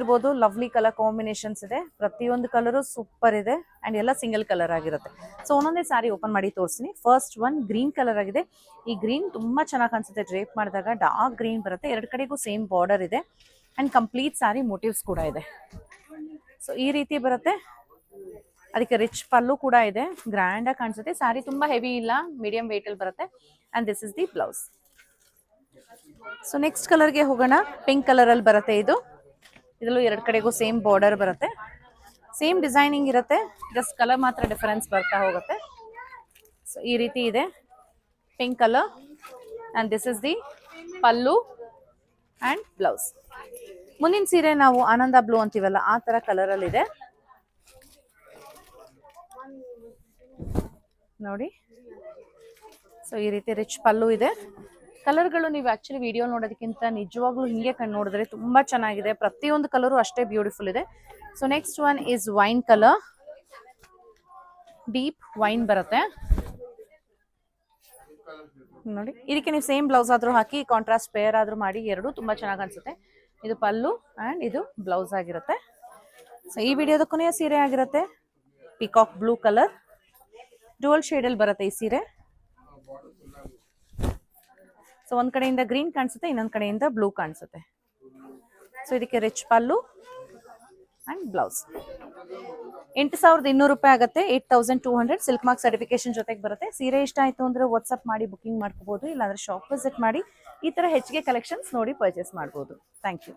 ಇರ್ಬೋದು. Lovely colour combinations ಇದೆ, ಪ್ರತಿಯೊಂದು ಕಲರು ಸೂಪರ್ ಇದೆ ಅಂಡ್ ಎಲ್ಲ ಸಿಂಗಲ್ ಕಲರ್ ಆಗಿರುತ್ತೆ. ಸೊ ಒಂದೊಂದೇ ಸಾರಿ ಓಪನ್ ಮಾಡಿ ತೋರಿಸ್ತೀನಿ. ಫಸ್ಟ್ ಒನ್ ಗ್ರೀನ್ ಕಲರ್ ಆಗಿದೆ. ಈ ಗ್ರೀನ್ ತುಂಬಾ ಚೆನ್ನಾಗಿ ಕಾಣಿಸುತ್ತೆ ಡ್ರೇಪ್ ಮಾಡಿದಾಗ. ಡಾರ್ಕ್ ಗ್ರೀನ್ ಬರುತ್ತೆ, ಎರಡು ಕಡೆಗೂ ಸೇಮ್ ಬಾರ್ಡರ್ ಇದೆ ಅಂಡ್ ಕಂಪ್ಲೀಟ್ ಸಾರಿ ಮೋಟಿವ್ಸ್ ಕೂಡ ಇದೆ. ಸೊ ಈ ರೀತಿ ಬರುತ್ತೆ, ಅದಕ್ಕೆ ರಿಚ್ ಪಲ್ಲು ಕೂಡ ಇದೆ, ಗ್ರ್ಯಾಂಡ್ ಆಗಿ ಕಾಣಿಸುತ್ತೆ. ಸಾರಿ ತುಂಬಾ ಹೆವಿ ಇಲ್ಲ, ಮೀಡಿಯಂ ವೇಟ್ ಅಲ್ಲಿ ಬರುತ್ತೆ and this is the blouse. So next ಕಲರ್ಗೆ ಹೋಗೋಣ. ಪಿಂಕ್ ಕಲರ್ ಅಲ್ಲಿ ಬರುತ್ತೆ ಇದು. ಇದರಲ್ಲೂ ಎರಡು ಕಡೆಗೂ ಸೇಮ್ ಬಾರ್ಡರ್ ಬರುತ್ತೆ, ಸೇಮ್ ಡಿಸೈನಿಂಗ್ ಇರುತ್ತೆ, ಜಸ್ಟ್ ಕಲರ್ ಮಾತ್ರ ಡಿಫರೆನ್ಸ್ ಬರ್ತಾ ಹೋಗುತ್ತೆ. ಸೊ ಈ ರೀತಿ ಇದೆ pink colour and this is the pallu and blouse. ಮುಂದಿನ ಸೀರೆ ನಾವು ಆನಂದ ಬ್ಲೂ ಅಂತೀವಲ್ಲ ಆ ತರ ಕಲರ್ ಅಲ್ಲಿ ಇದೆ ನೋಡಿ. ಸೊ ಈ ರೀತಿ ರಿಚ್ ಪಲ್ಲು ಇದೆ. ಕಲರ್ಗಳು ನೀವು ಆಕ್ಚುಲಿ ವಿಡಿಯೋ ನೋಡೋದಕ್ಕಿಂತ ನಿಜವಾಗ್ಲೂ ಹಿಂಗೆ ಕಣ್ಣು ನೋಡಿದ್ರೆ ತುಂಬಾ ಚೆನ್ನಾಗಿದೆ. ಪ್ರತಿಯೊಂದು ಕಲರು ಅಷ್ಟೇ ಬ್ಯೂಟಿಫುಲ್ ಇದೆ. So next one is wine colour, deep wine ಬರುತ್ತೆ ನೋಡಿ. ಇದಕ್ಕೆ ನೀವು ಸೇಮ್ ಬ್ಲೌಸ್ ಆದ್ರೂ ಹಾಕಿ ಕಾಂಟ್ರಾಸ್ಟ್ ಪೇರ್ ಆದ್ರೂ ಮಾಡಿ, ಎರಡು ತುಂಬಾ ಚೆನ್ನಾಗಿ ಅನ್ಸುತ್ತೆ. ಇದು ಪಲ್ಲು ಅಂಡ್ ಇದು ಬ್ಲೌಸ್ ಆಗಿರುತ್ತೆ. ಸೊ ಈ ವಿಡಿಯೋದ ಕೊನೆಯ ಸೀರೆ ಆಗಿರುತ್ತೆ peacock blue colour. Dual shade ಅಲ್ಲಿ ಬರುತ್ತೆ ಈ ಸೀರೆ. ಸೊ ಒಂದ್ ಕಡೆಯಿಂದ ಗ್ರೀನ್ ಕಾಣಿಸುತ್ತೆ, ಇನ್ನೊಂದ್ ಕಡೆಯಿಂದ ಬ್ಲೂ ಕಾಣಿಸುತ್ತೆ. ಸೊ ಇದಕ್ಕೆ ರಿಚ್ ಪಲ್ಲು ಅಂಡ್ ಬ್ಲೌಸ್. 8,200 ರೂಪಾಯಿ ಆಗುತ್ತೆ, 8,200 ಸಿಲ್ಕ್ ಮಾರ್ಕ್ ಸರ್ಟಿಫಿಕೇಶನ್ ಜೊತೆಗೆ ಬರುತ್ತೆ. ಸೀರೆ ಇಷ್ಟ ಆಯ್ತು ಅಂದ್ರೆ ವಾಟ್ಸ್ಆಪ್ ಮಾಡಿ ಬುಕಿಂಗ್ ಮಾಡ್ಕೋಬಹುದು, ಇಲ್ಲಾಂದ್ರೆ ಶಾಪ್ ವಿಸಿಟ್ ಮಾಡಿ ಈ ತರ ಹೆಚ್ಚಿಗೆ ಕಲೆಕ್ಷನ್ಸ್ ನೋಡಿ ಪರ್ಚೇಸ್ ಮಾಡಬಹುದು. Thank you.